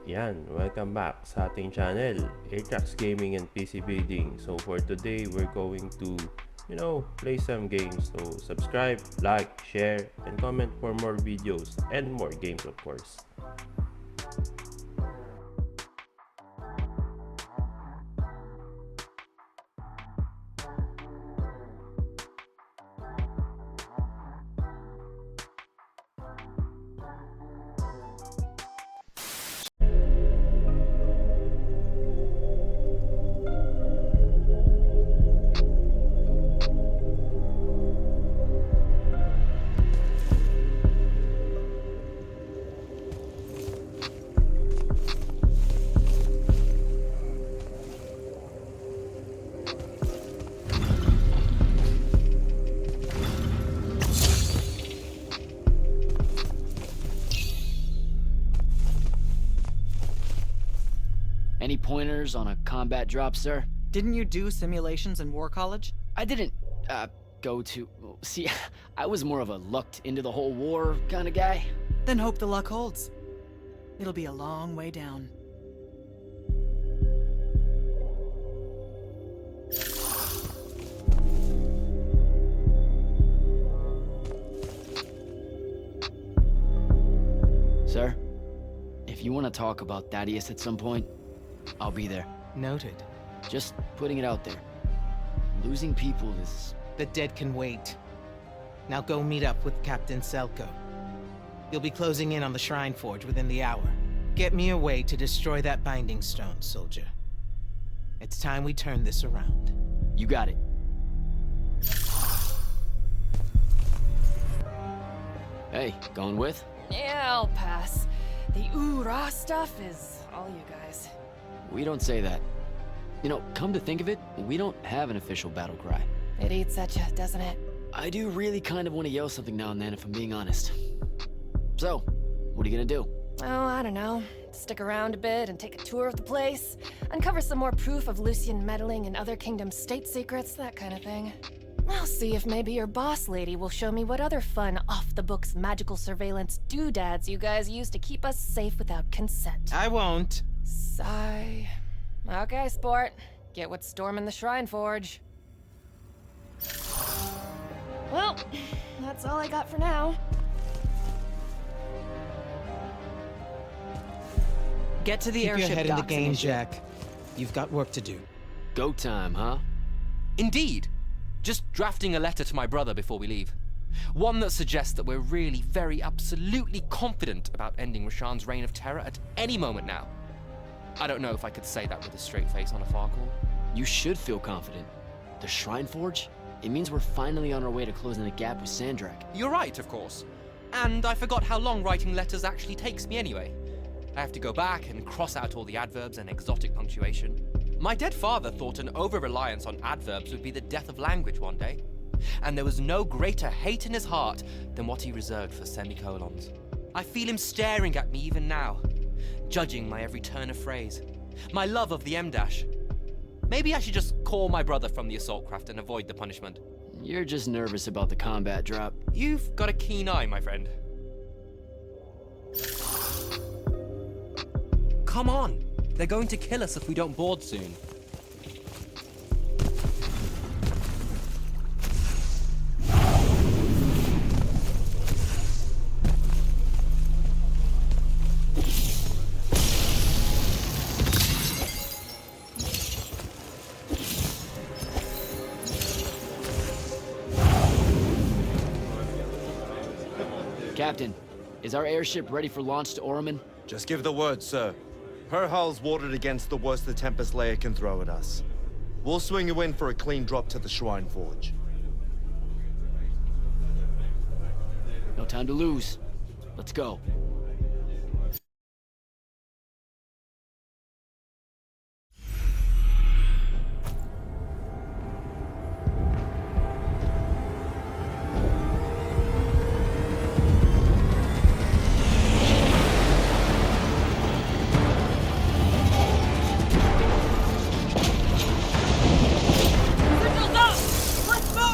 Yan, welcome back sa ating channel, Atrax Gaming and PC Building. So for today, we're going to, play some games. So subscribe, like, share, and comment for more videos and more games of course. Any pointers on a combat drop, sir? Didn't you do simulations in War College? I didn't, go to... See, I was more of a lucked into the whole war kind of guy. Then hope the luck holds. It'll be a long way down. Sir, if you want to talk about Thaddeus at some point, I'll be there. Noted. Just putting it out there. Losing people is... The dead can wait. Now go meet up with Captain Selko. You'll be closing in on the Shrine Forge within the hour. Get me a way to destroy that binding stone, soldier. It's time we turn this around. You got it. Hey, going with? Yeah, I'll pass. The ooh-rah stuff is all you guys. We don't say that. You know, come to think of it, we don't have an official battle cry. It eats at you, doesn't it? I do really kind of want to yell something now and then, if I'm being honest. So, what are you gonna do? Oh, I don't know. Stick around a bit and take a tour of the place. Uncover some more proof of Lucian meddling in other kingdom state secrets, that kind of thing. I'll see if maybe your boss lady will show me what other fun, off-the-books magical surveillance doodads you guys use to keep us safe without consent. I won't. Sigh. Okay, sport. Get what's storming the Shrine Forge. Well, that's all I got for now. Get to the Keep your airship head in the docks game, initiative. Jack. You've got work to do. Go time, huh? Indeed. Just drafting a letter to my brother before we leave. One that suggests that we're really very absolutely confident about ending Rashan's reign of terror at any moment now. I don't know if I could say that with a straight face on a Farcall. You should feel confident. The Shrine Forge? It means we're finally on our way to closing the gap with Sandrak. You're right, of course. And I forgot how long writing letters actually takes me anyway. I have to go back and cross out all the adverbs and exotic punctuation. My dead father thought an over-reliance on adverbs would be the death of language one day. And there was no greater hate in his heart than what he reserved for semicolons. I feel him staring at me even now, judging my every turn of phrase, my love of the M-dash. Maybe I should just call my brother from the assault craft and avoid the punishment. You're just nervous about the combat drop. You've got a keen eye, my friend. Come on! They're going to kill us if we don't board soon. Captain, is our airship ready for launch to Orman? Just give the word, sir. Her hull's warded against the worst the Tempest Layer can throw at us. We'll swing you in for a clean drop to the Shrine Forge. No time to lose. Let's go. Let's move!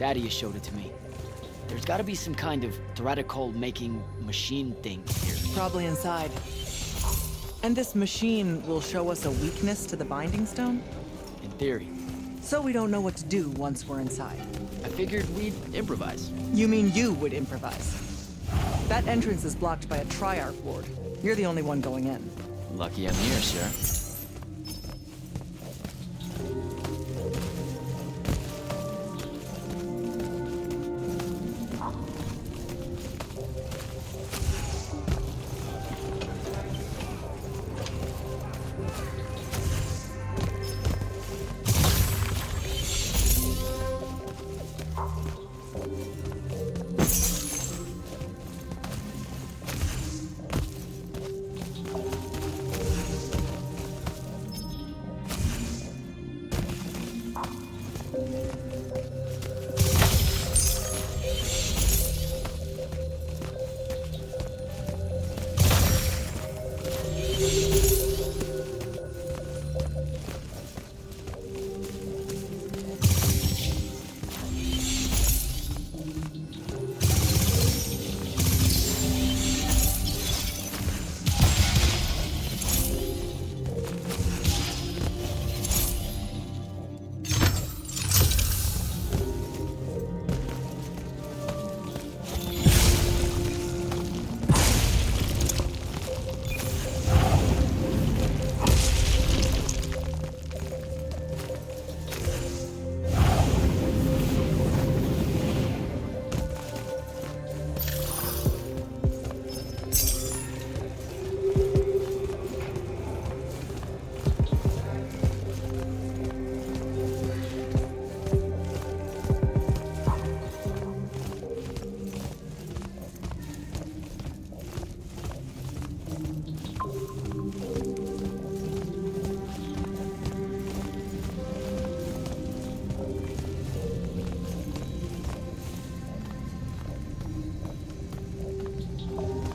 Thaddeus showed it to me. There's gotta be some kind of theoretical-making machine thing here. Probably inside. And this machine will show us a weakness to the Binding Stone? In theory. So we don't know what to do once we're inside. I figured we'd improvise. You mean you would improvise? That entrance is blocked by a Triarch ward. You're the only one going in. Lucky I'm here, sir.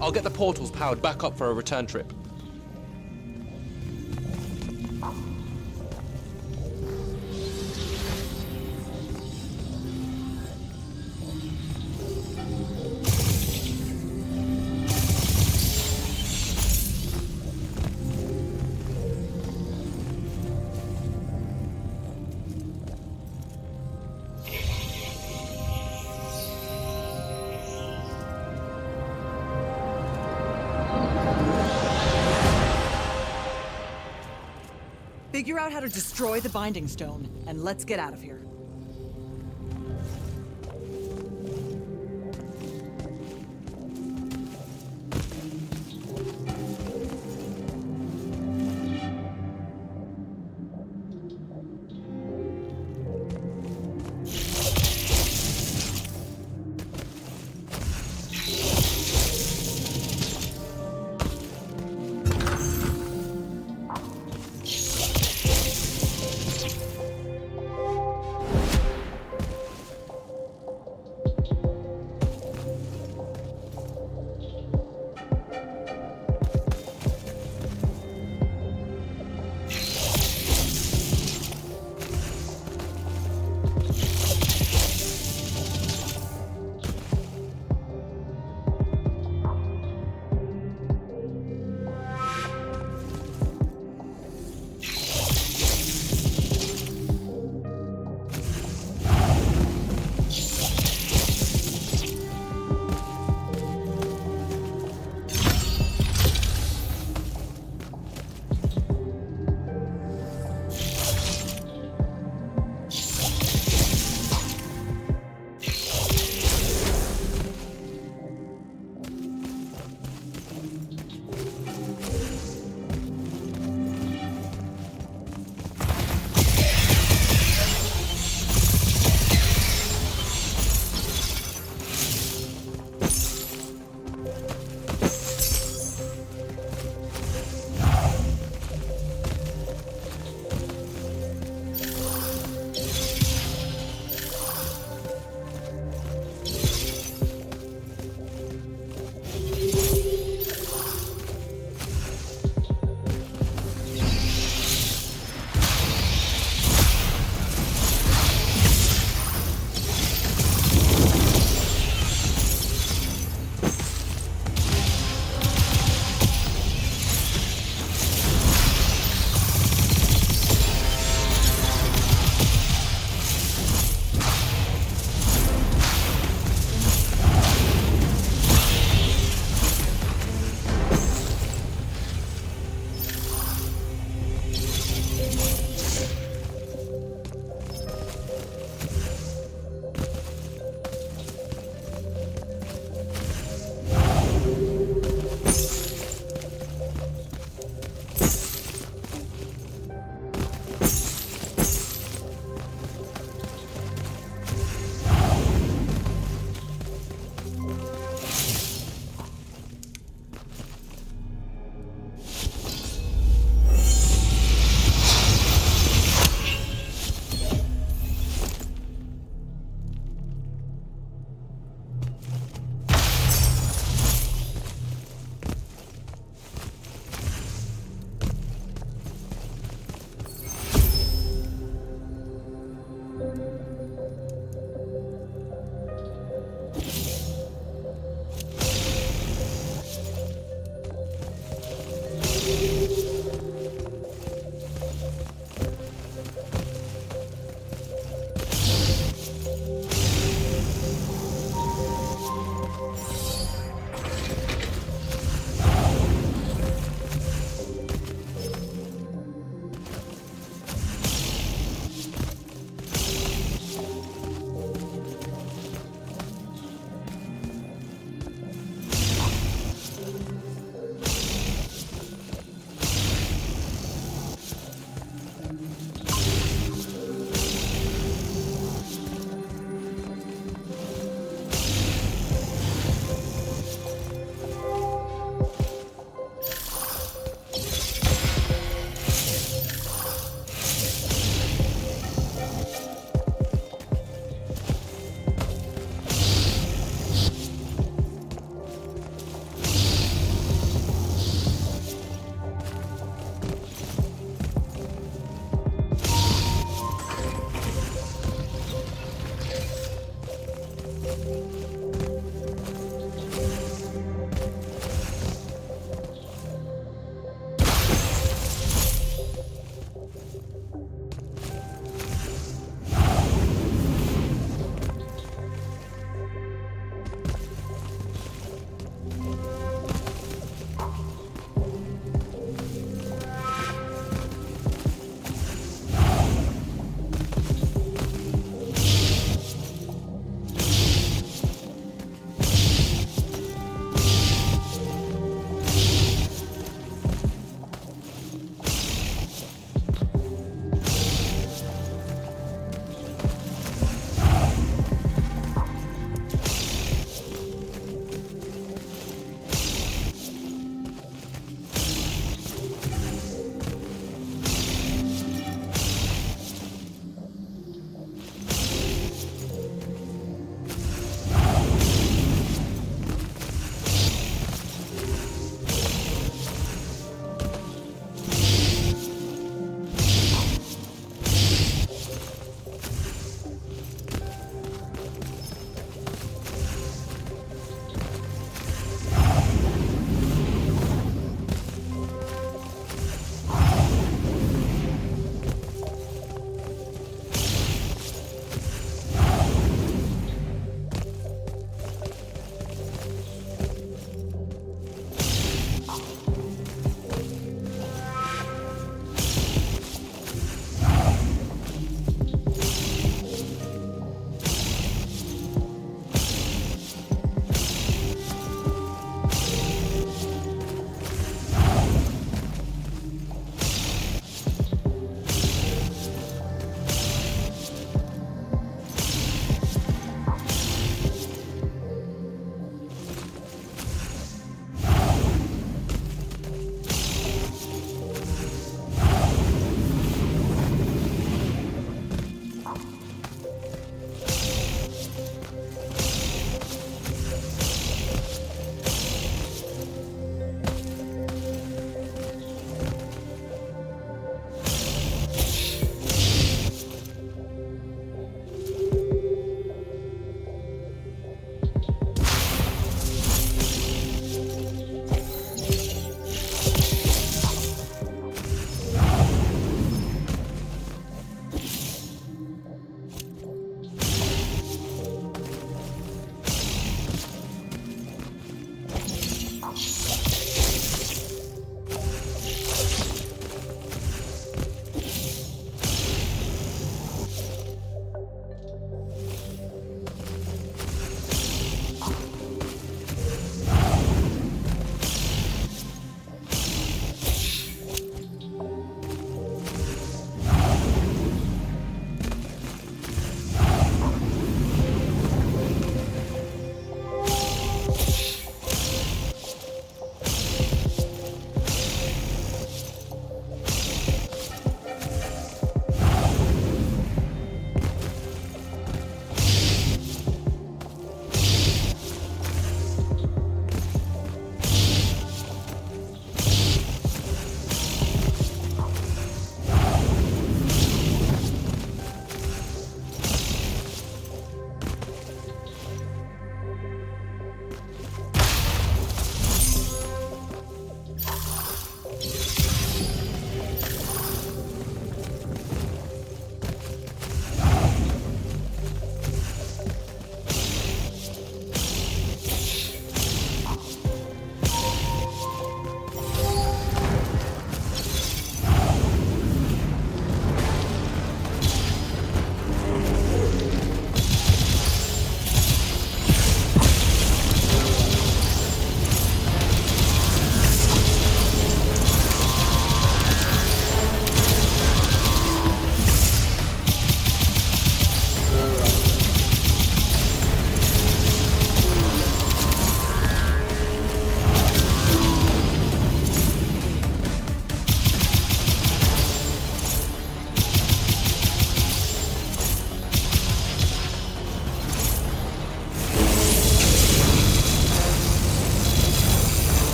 I'll get the portals powered back up for a return trip. Figure out how to destroy the Binding Stone, and let's get out of here.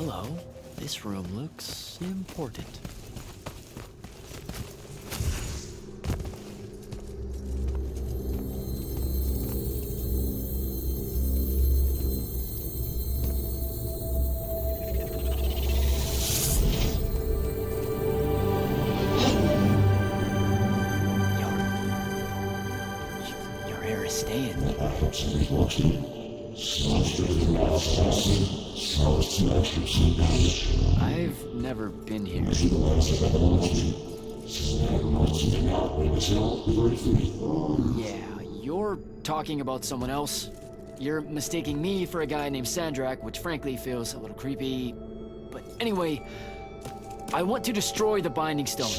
Hello. This room looks important. Your hair is staying. I've never been here. Yeah, you're talking about someone else. You're mistaking me for a guy named Sandrak, which frankly feels a little creepy. But anyway, I want to destroy the Binding Stone.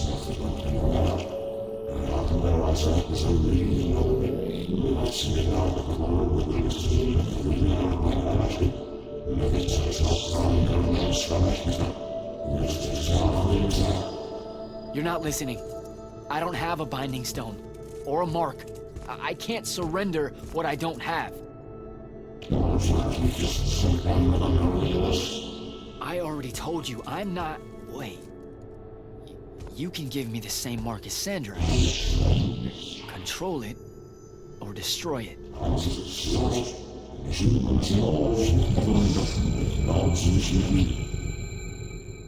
You're not listening. I don't have a Binding Stone. Or a mark. I can't surrender what I don't have. I already told you, I'm not... Wait. You can give me the same mark as Sandra. Control it, or destroy it.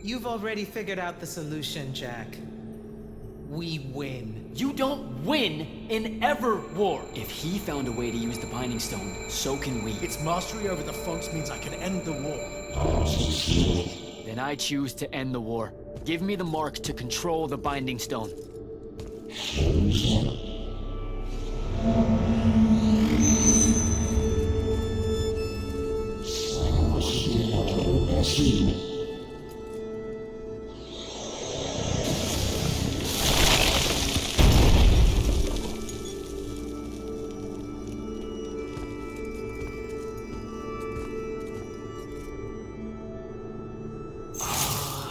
You've already figured out the solution, Jack. We win. You don't win in ever war! If he found a way to use the Binding Stone, so can we. Its mastery over the fonts means I can end the war. Then I choose to end the war. Give me the mark to control the Binding Stone.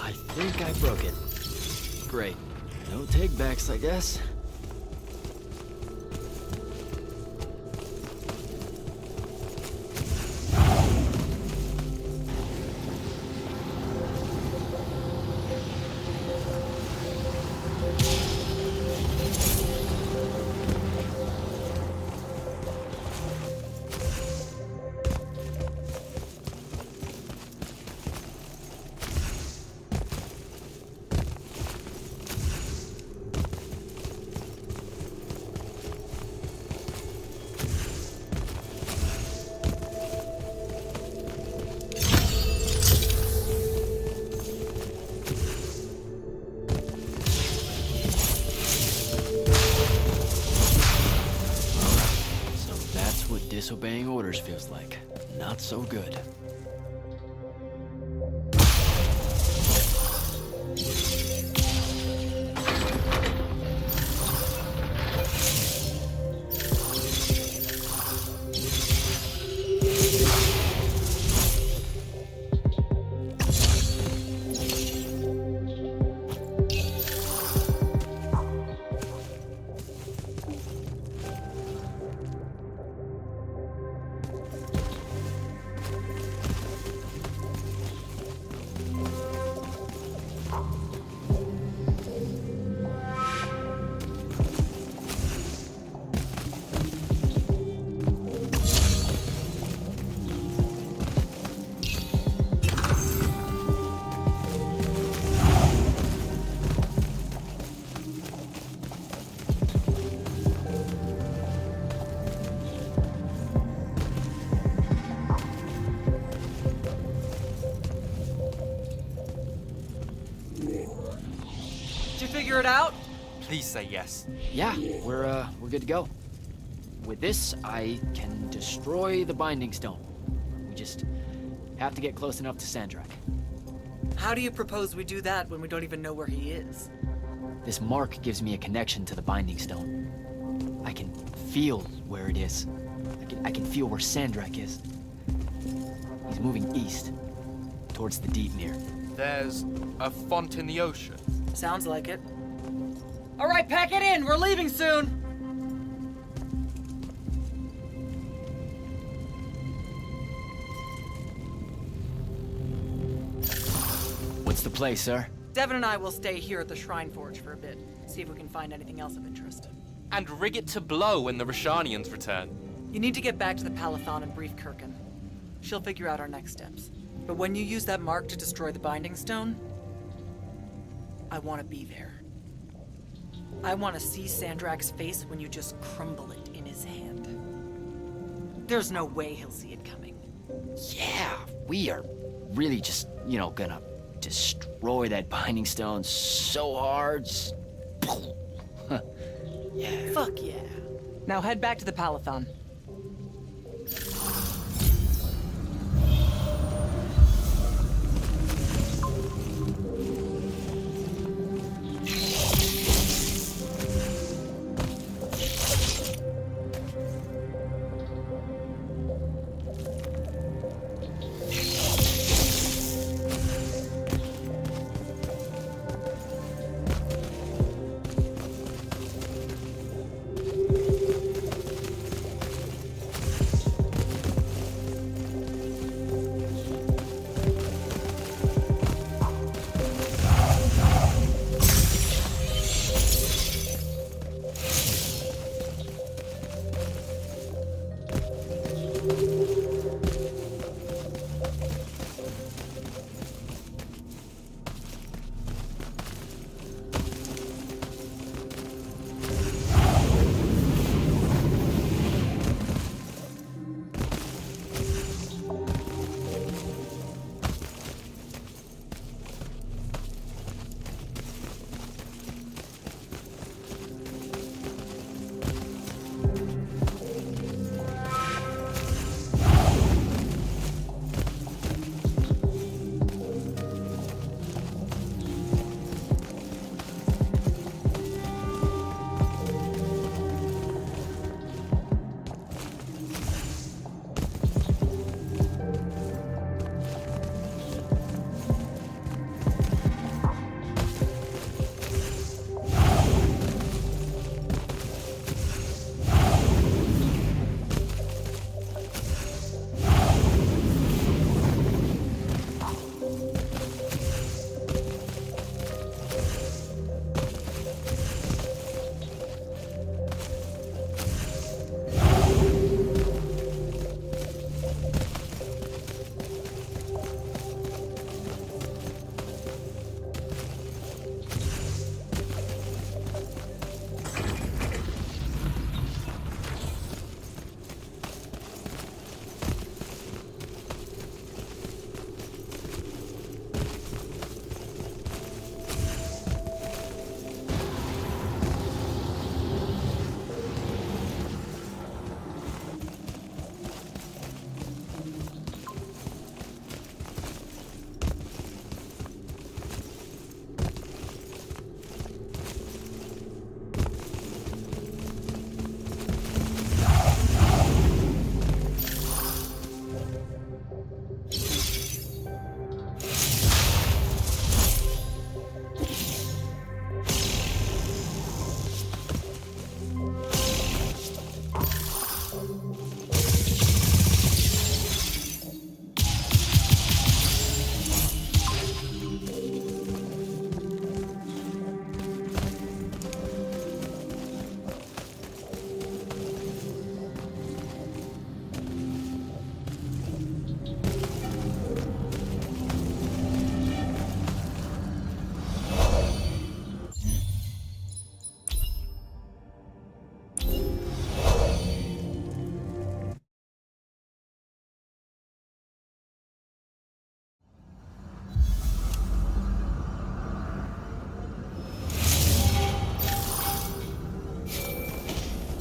I think I broke it. Great. No take-backs, I guess. So that's what disobeying orders feels like. Not so good. Did you figure it out? Please say yes. Yeah, we're good to go. With this, I can destroy the Binding Stone. We just have to get close enough to Sandrak. How do you propose we do that when we don't even know where he is? This mark gives me a connection to the Binding Stone. I can feel where it is. I can feel where Sandrak is. He's moving east, towards the Deepmere. There's a font in the ocean. Sounds like it. All right, pack it in. We're leaving soon. What's the play, sir? Devin and I will stay here at the Shrine Forge for a bit, see if we can find anything else of interest. And rig it to blow when the Rashanians return. You need to get back to the Palathon and brief Kirkin. She'll figure out our next steps. But when you use that mark to destroy the Binding Stone, I want to be there. I want to see Sandrak's face when you just crumble it in his hand. There's no way he'll see it coming. Yeah, we are really just, gonna destroy that Binding Stone so hard. Yeah. Fuck yeah. Now head back to the Palathon.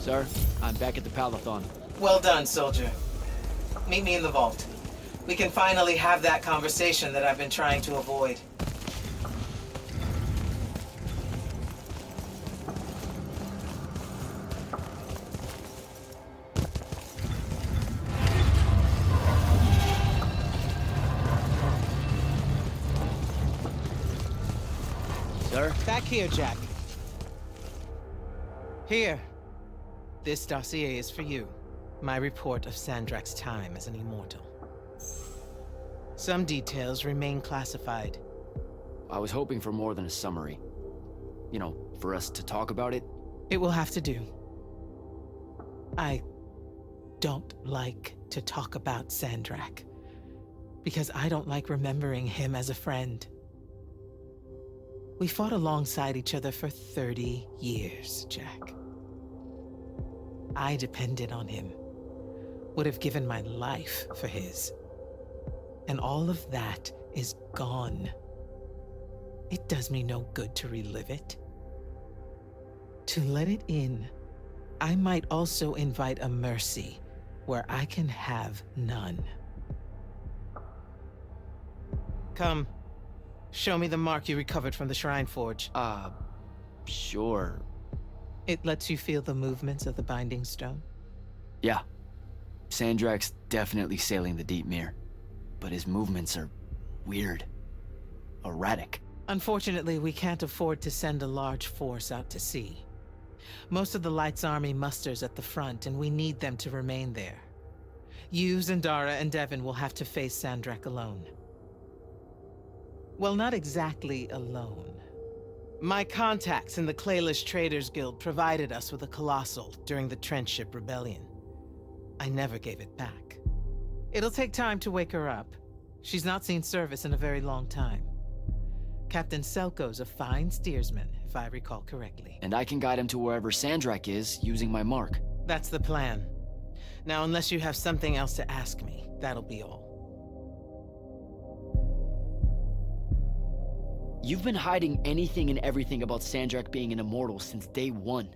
Sir, I'm back at the Palathon. Well done, soldier. Meet me in the vault. We can finally have that conversation that I've been trying to avoid. Sir? Back here, Jack. Here. This dossier is for you. My report of Sandrak's time as an immortal. Some details remain classified. I was hoping for more than a summary. You know, for us to talk about it. It will have to do. I don't like to talk about Sandrak, because I don't like remembering him as a friend. We fought alongside each other for 30 years, Jack. I depended on him, would have given my life for his. And all of that is gone. It does me no good to relive it. To let it in, I might also invite a mercy where I can have none. Come, show me the mark you recovered from the Shrine Forge. Sure. It lets you feel the movements of the Binding Stone? Yeah. Sandrak's definitely sailing the deep mirror, but his movements are weird. Erratic. Unfortunately, we can't afford to send a large force out to sea. Most of the Light's army musters at the front, and we need them to remain there. You, Zendara, and Devin will have to face Sandrak alone. Well, not exactly alone. My contacts in the Clayless Traders Guild provided us with a Colossal during the Trenchship Rebellion. I never gave it back. It'll take time to wake her up. She's not seen service in a very long time. Captain Selko's a fine steersman, if I recall correctly. And I can guide him to wherever Sandrak is using my mark. That's the plan. Now, unless you have something else to ask me, that'll be all. You've been hiding anything and everything about Sandrak being an immortal since day one.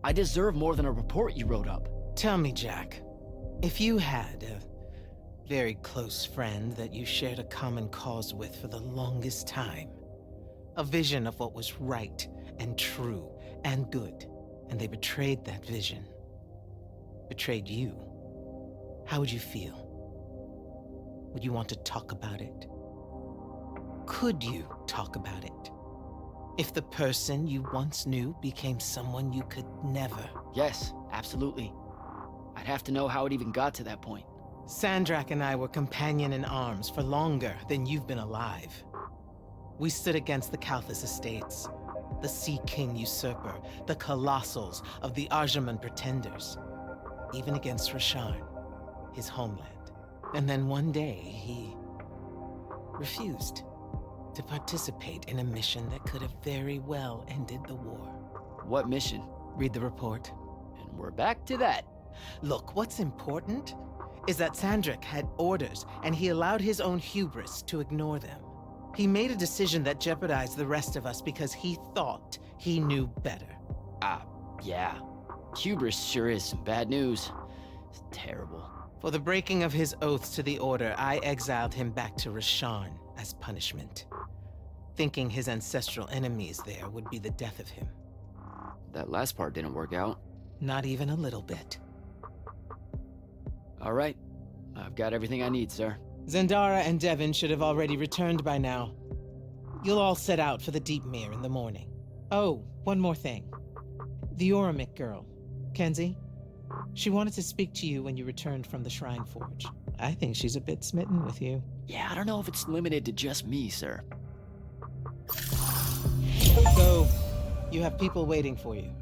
I deserve more than a report you wrote up. Tell me, Jack, if you had a very close friend that you shared a common cause with for the longest time, a vision of what was right and true and good, and they betrayed that vision, betrayed you, how would you feel? Would you want to talk about it? Could you talk about it? If the person you once knew became someone you could never. Yes, absolutely. I'd have to know how it even got to that point. Sandrak and I were companion in arms for longer than you've been alive. We stood against the Kalthus Estates, the Sea King Usurper, the Colossals of the Arjaman Pretenders, even against Rasharn, his homeland. And then one day, he refused to participate in a mission that could have very well ended the war. What mission? Read the report. And we're back to that. Look, what's important is that Sandrak had orders, and he allowed his own hubris to ignore them. He made a decision that jeopardized the rest of us because he thought he knew better. Yeah. Hubris sure is some bad news. It's terrible. For the breaking of his oaths to the Order, I exiled him back to Rasharn as punishment, thinking his ancestral enemies there would be the death of him. That last part didn't work out. Not even a little bit. All right. I've got everything I need, sir. Zendara and Devin should have already returned by now. You'll all set out for the Deep Mere in the morning. Oh, one more thing. The Oromik girl, Kenzie, she wanted to speak to you when you returned from the Shrine Forge. I think she's a bit smitten with you. Yeah, I don't know if it's limited to just me, sir. Go. You have people waiting for you.